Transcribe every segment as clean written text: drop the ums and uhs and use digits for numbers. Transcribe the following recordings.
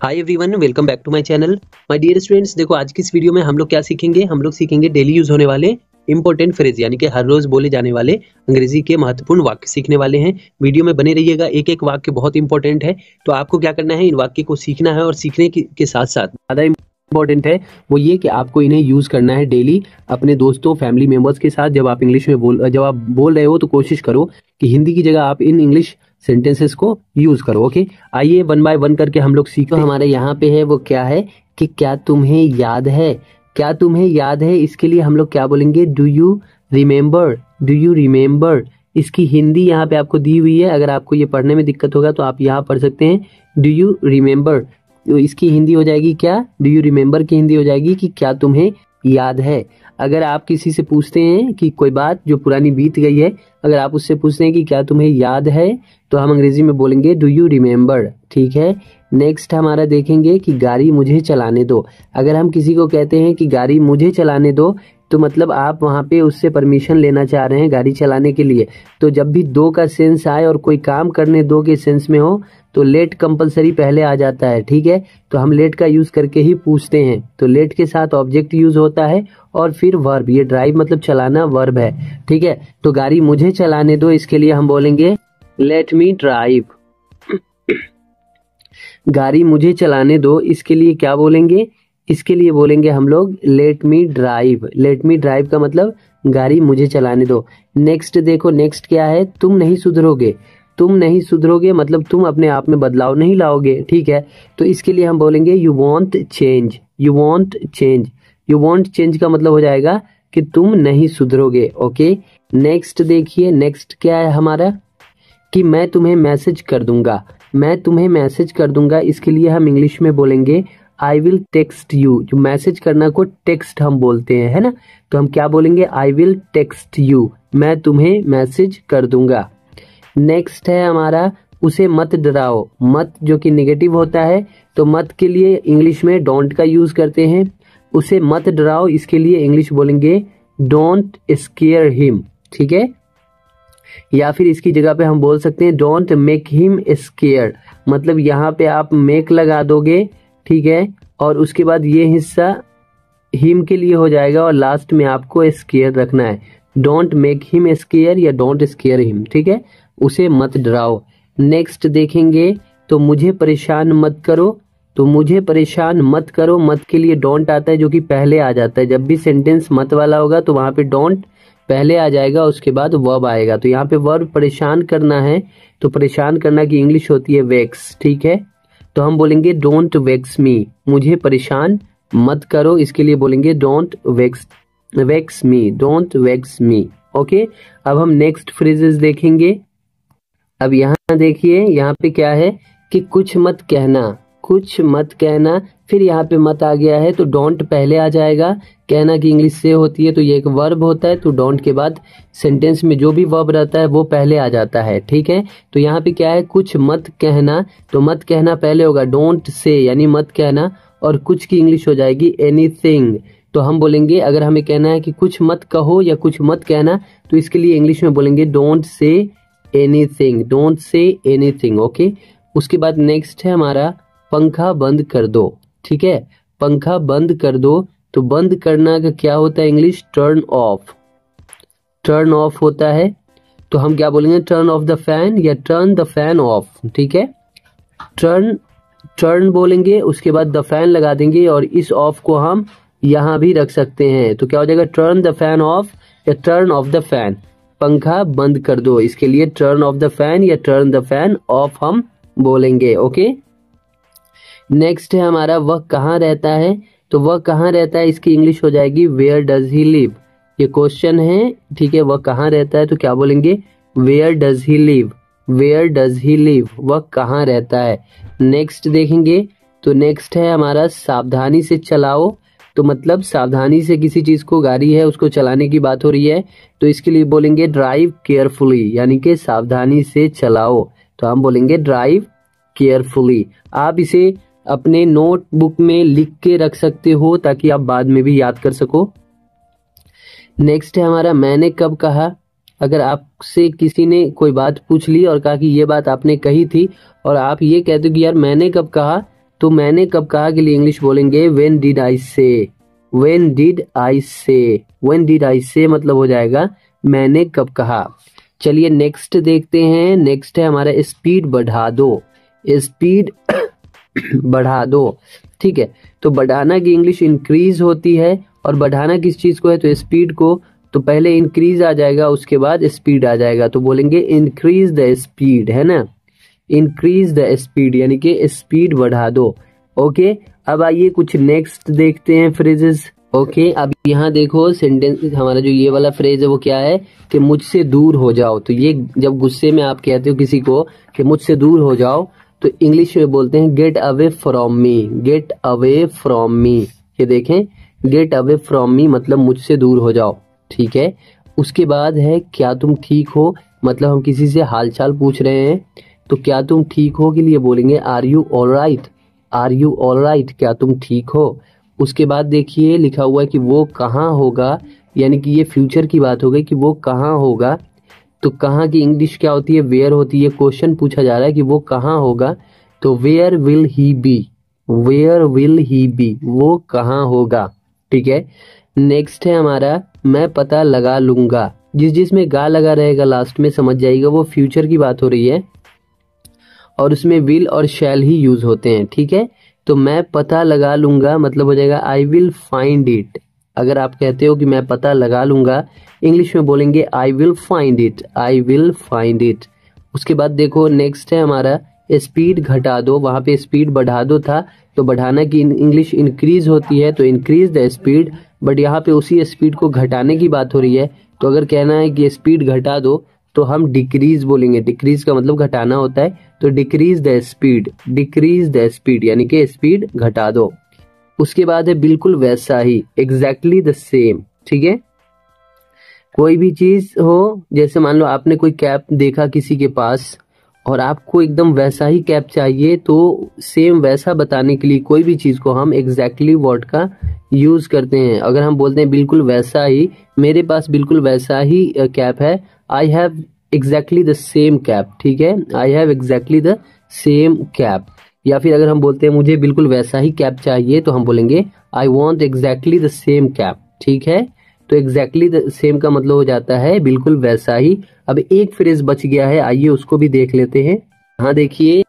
Hi everyone, welcome back to my channel. My dear students, देखो आज की इस वीडियो में हम लोग क्या सीखेंगे। हम लोग सीखेंगे डेली यूज होने वाले इंपॉर्टेंट फ्रेज, यानी कि हर रोज बोले जाने वाले अंग्रेजी के महत्वपूर्ण वाक्य सीखने वाले हैं। वीडियो में बने रहिएगा, एक एक वाक्य बहुत इंपॉर्टेंट है। तो आपको क्या करना है, इन वाक्य को सीखना है और सीखने के साथ साथ ज्यादा इंपॉर्टेंट है वो ये कि आपको इन्हें यूज करना है डेली अपने दोस्तों फैमिली मेंबर्स के साथ। जब आप इंग्लिश में जब आप बोल रहे हो तो कोशिश करो कि हिंदी की जगह आप इन इंग्लिश सेंटेंसेस को यूज करो। ओके, आइए वन बाय वन करके हम लोग सीखते हैं। हमारे यहाँ पे है वो क्या है कि क्या तुम्हें याद है। क्या तुम्हें याद है, इसके लिए हम लोग क्या बोलेंगे, do you remember. Do you remember, इसकी हिंदी यहाँ पे आपको दी हुई है। अगर आपको ये पढ़ने में दिक्कत होगा तो आप यहाँ पढ़ सकते हैं डू यू रिमेम्बर। तो इसकी हिंदी हो जाएगी क्या, डू यू रिमेम्बर की हिंदी हो जाएगी कि क्या तुम्हें याद है। अगर आप किसी से पूछते हैं कि कोई बात जो पुरानी बीत गई है, अगर आप उससे पूछते हैं कि क्या तुम्हें याद है, तो हम अंग्रेजी में बोलेंगे डू यू रिमेम्बर। ठीक है, नेक्स्ट हमारा देखेंगे कि गाड़ी मुझे चलाने दो। अगर हम किसी को कहते हैं कि गाड़ी मुझे चलाने दो, तो मतलब आप वहां पे उससे परमिशन लेना चाह रहे हैं गाड़ी चलाने के लिए। तो जब भी दो का सेंस आए और कोई काम करने दो के सेंस में हो तो लेट कंपलसरी पहले आ जाता है। ठीक है, तो हम लेट का यूज करके ही पूछते हैं। तो लेट के साथ ऑब्जेक्ट यूज होता है और फिर वर्ब, ये ड्राइव मतलब चलाना वर्ब है। ठीक है, तो गाड़ी मुझे चलाने दो, इसके लिए हम बोलेंगे लेट मी ड्राइव। गाड़ी मुझे चलाने दो, इसके लिए क्या बोलेंगे, इसके लिए बोलेंगे हम लोग let me drive. Let me drive का मतलब गाड़ी मुझे चलाने दो। नेक्स्ट देखो, नेक्स्ट क्या है, तुम नहीं सुधरोगे। तुम नहीं सुधरोगे मतलब तुम अपने आप में बदलाव नहीं लाओगे। ठीक है, तो इसके लिए हम बोलेंगे you want change. You want change, you want change का मतलब हो जाएगा कि तुम नहीं सुधरोगे। ओके, नेक्स्ट देखिए, नेक्स्ट क्या है हमारा कि मैं तुम्हें मैसेज कर दूंगा। मैं तुम्हें मैसेज कर दूंगा, इसके लिए हम इंग्लिश में बोलेंगे आई विल टेक्स्ट यू। जो मैसेज करना को टेक्स्ट हम बोलते हैं, है ना, तो हम क्या बोलेंगे, आई विल टेक्स्ट यू, मैं तुम्हें मैसेज कर दूंगा। नेक्स्ट है हमारा उसे मत डराओ। मत जो कि नेगेटिव होता है, तो मत के लिए इंग्लिश में डोंट का यूज करते हैं। उसे मत डराओ, इसके लिए इंग्लिश बोलेंगे डोंट स्केयर हिम। ठीक है, या फिर इसकी जगह पे हम बोल सकते हैं डोंट मेक हिम स्केयर, मतलब यहाँ पे आप मेक लगा दोगे। ठीक है, और उसके बाद ये हिस्सा हिम के लिए हो जाएगा और लास्ट में आपको स्केयर रखना है। डोंट मेक हिम स्केयर या डोंट स्केयर हिम। ठीक है, उसे मत डराओ। नेक्स्ट देखेंगे तो मुझे परेशान मत करो। तो मुझे परेशान मत करो, मत के लिए डोंट आता है जो कि पहले आ जाता है। जब भी सेंटेंस मत वाला होगा तो वहां पे डोंट पहले आ जाएगा, उसके बाद वर्ब आएगा। तो यहाँ पे वर्ब परेशान करना है, तो परेशान करना की इंग्लिश होती है वेक्स। ठीक है, तो हम बोलेंगे डोंट वेक्स मी, मुझे परेशान मत करो, इसके लिए बोलेंगे don't wakes me, don't wakes me. Okay, अब हम नेक्स्ट फ्रेजेस देखेंगे। अब यहाँ देखिए, यहाँ पे क्या है कि कुछ मत कहना। कुछ मत कहना, फिर यहाँ पे मत आ गया है तो डोंट पहले आ जाएगा। कहना की इंग्लिश से होती है, तो ये एक वर्ब होता है, तो डोंट के बाद सेंटेंस में जो भी वर्ब रहता है वो पहले आ जाता है। ठीक है, तो यहाँ पे क्या है, कुछ मत कहना, तो मत कहना पहले होगा डोंट से, यानी मत कहना, और कुछ की इंग्लिश हो जाएगी एनीथिंग। तो हम बोलेंगे, अगर हमें कहना है कि कुछ मत कहो या कुछ मत कहना, तो इसके लिए इंग्लिश में बोलेंगे don't say anything, don't say anything. Okay, उसके बाद नेक्स्ट है हमारा पंखा बंद कर दो। ठीक है, पंखा बंद कर दो, तो बंद करना का क्या होता है English, turn off. Turn off होता है, तो हम क्या बोलेंगे, टर्न ऑफ द फैन या टर्न द फैन ऑफ। ठीक है, टर्न बोलेंगे, उसके बाद द फैन लगा देंगे और इस ऑफ को हम यहां भी रख सकते हैं। तो क्या हो जाएगा, टर्न द फैन ऑफ या टर्न ऑफ द फैन। पंखा बंद कर दो, इसके लिए टर्न ऑफ द फैन या टर्न द फैन ऑफ हम बोलेंगे। ओके, नेक्स्ट है हमारा वह कहाँ रहता है। तो वह कहाँ रहता है, इसकी इंग्लिश हो जाएगी वेयर डज ही लिव। ये क्वेश्चन है, ठीक है, वह कहाँ रहता है, तो क्या बोलेंगे where does he live. Where does he live, वह कहाँ रहता है। नेक्स्ट देखेंगे, तो नेक्स्ट है हमारा सावधानी से चलाओ। तो मतलब सावधानी से किसी चीज को, गाड़ी है उसको चलाने की बात हो रही है, तो इसके लिए बोलेंगे ड्राइव केयरफुली, यानी कि सावधानी से चलाओ। तो हम बोलेंगे ड्राइव केयरफुली। आप इसे अपने नोटबुक में लिख के रख सकते हो ताकि आप बाद में भी याद कर सको। नेक्स्ट है हमारा मैंने कब कहा। अगर आपसे किसी ने कोई बात पूछ ली और कहा कि ये बात आपने कही थी और आप ये कहते हो कि यार मैंने कब कहा, तो मैंने कब कहा के लिए इंग्लिश बोलेंगे व्हेन डिड आई से। व्हेन डिड आई से, व्हेन डिड आई से मतलब हो जाएगा मैंने कब कहा। चलिए नेक्स्ट देखते हैं। नेक्स्ट है हमारा स्पीड बढ़ा दो। स्पीड बढ़ा दो, ठीक है। तो बढ़ाना की इंग्लिश इंक्रीज होती है, और बढ़ाना किस चीज को है, तो स्पीड को। तो पहले इंक्रीज आ जाएगा, उसके बाद स्पीड आ जाएगा, तो बोलेंगे इंक्रीज द स्पीड, है ना। इंक्रीज द स्पीड यानी कि स्पीड बढ़ा दो। ओके, अब आइए कुछ नेक्स्ट देखते हैं फ्रेजेस। ओके, अब यहाँ देखो सेंटेंस, हमारा जो ये वाला फ्रेज है वो क्या है कि मुझसे दूर हो जाओ। तो ये जब गुस्से में आप कहते हो किसी को कि मुझसे दूर हो जाओ, तो इंग्लिश में बोलते हैं get away from me. Get away from me, ये देखें, गेट अवे फ्रॉम मी मतलब मुझसे दूर हो जाओ, ठीक है। उसके बाद है क्या तुम ठीक हो, मतलब हम किसी से हालचाल पूछ रहे हैं, तो क्या तुम ठीक हो के लिए बोलेंगे are you alright. Are you alright, क्या तुम ठीक हो। उसके बाद देखिए लिखा हुआ है कि वो कहाँ होगा, यानी कि ये फ्यूचर की बात हो गई कि वो कहाँ होगा। तो कहाँ की इंग्लिश क्या होती है, वेयर होती है। क्वेश्चन पूछा जा रहा है कि वो कहाँ होगा, तो where will he be. Where will he be, वो कहाँ होगा, ठीक है। नेक्स्ट है हमारा मैं पता लगा लूंगा। जिसमें गा लगा रहेगा लास्ट में समझ जाइएगा वो फ्यूचर की बात हो रही है, और उसमें विल और शैल ही यूज होते हैं, ठीक है। तो मैं पता लगा लूंगा मतलब हो जाएगा आई विल फाइंड इट। अगर आप कहते हो कि मैं पता लगा लूंगा, इंग्लिश में बोलेंगे I will find it. I will find it. उसके बाद देखो नेक्स्ट है हमारा स्पीड घटा दो। वहां पे स्पीड बढ़ा दो था, तो बढ़ाना की इंग्लिश इंक्रीज होती है, तो इंक्रीज द स्पीड। बट यहाँ पे उसी स्पीड को घटाने की बात हो रही है, तो अगर कहना है कि स्पीड घटा दो तो हम डिक्रीज बोलेंगे। डिक्रीज का मतलब घटाना होता है, तो decrease the speed. Decrease the speed यानी कि स्पीड घटा दो। उसके बाद है बिल्कुल वैसा ही, एग्जैक्टली द सेम, ठीक है। कोई भी चीज हो, जैसे मान लो आपने कोई कैप देखा किसी के पास और आपको एकदम वैसा ही कैप चाहिए, तो सेम वैसा बताने के लिए कोई भी चीज को हम एग्जैक्टली वर्ड का यूज करते हैं। अगर हम बोलते हैं बिल्कुल वैसा ही, मेरे पास बिल्कुल वैसा ही कैप है, I have exactly the same cap, ठीक है। I have exactly the same cap. या फिर अगर हम बोलते हैं मुझे बिल्कुल वैसा ही कैप चाहिए, तो हम बोलेंगे I want exactly the same cap, ठीक है। तो एग्जैक्टली द सेम का मतलब हो जाता है बिल्कुल वैसा ही। अब एक फ्रेज बच गया है, आइए उसको भी देख लेते हैं। हाँ देखिए,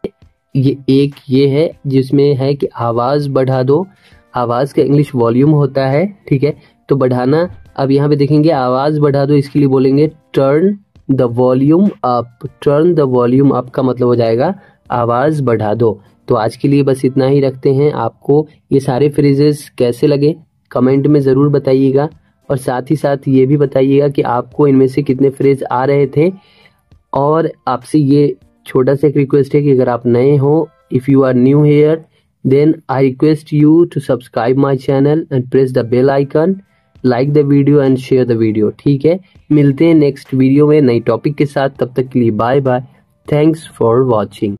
ये है जिसमें है कि आवाज बढ़ा दो। आवाज का इंग्लिश वॉल्यूम होता है, ठीक है। तो बढ़ाना, अब यहाँ पे देखेंगे आवाज बढ़ा दो, इसके लिए बोलेंगे turn the volume up. Turn the volume up का मतलब हो जाएगा आवाज बढ़ा दो। तो आज के लिए बस इतना ही रखते हैं। आपको ये सारे फ्रेजेस कैसे लगे कमेंट में जरूर बताइएगा, और साथ ही साथ ये भी बताइएगा कि आपको इनमें से कितने फ्रेज आ रहे थे। और आपसे ये छोटा सा एक रिक्वेस्ट है कि अगर आप नए हो, if you are new here, then I request you to subscribe my channel and press the bell icon, like the video and share the video, ठीक है। मिलते हैं नेक्स्ट वीडियो में नई टॉपिक के साथ, तब तक के लिए bye bye. Thanks for watching.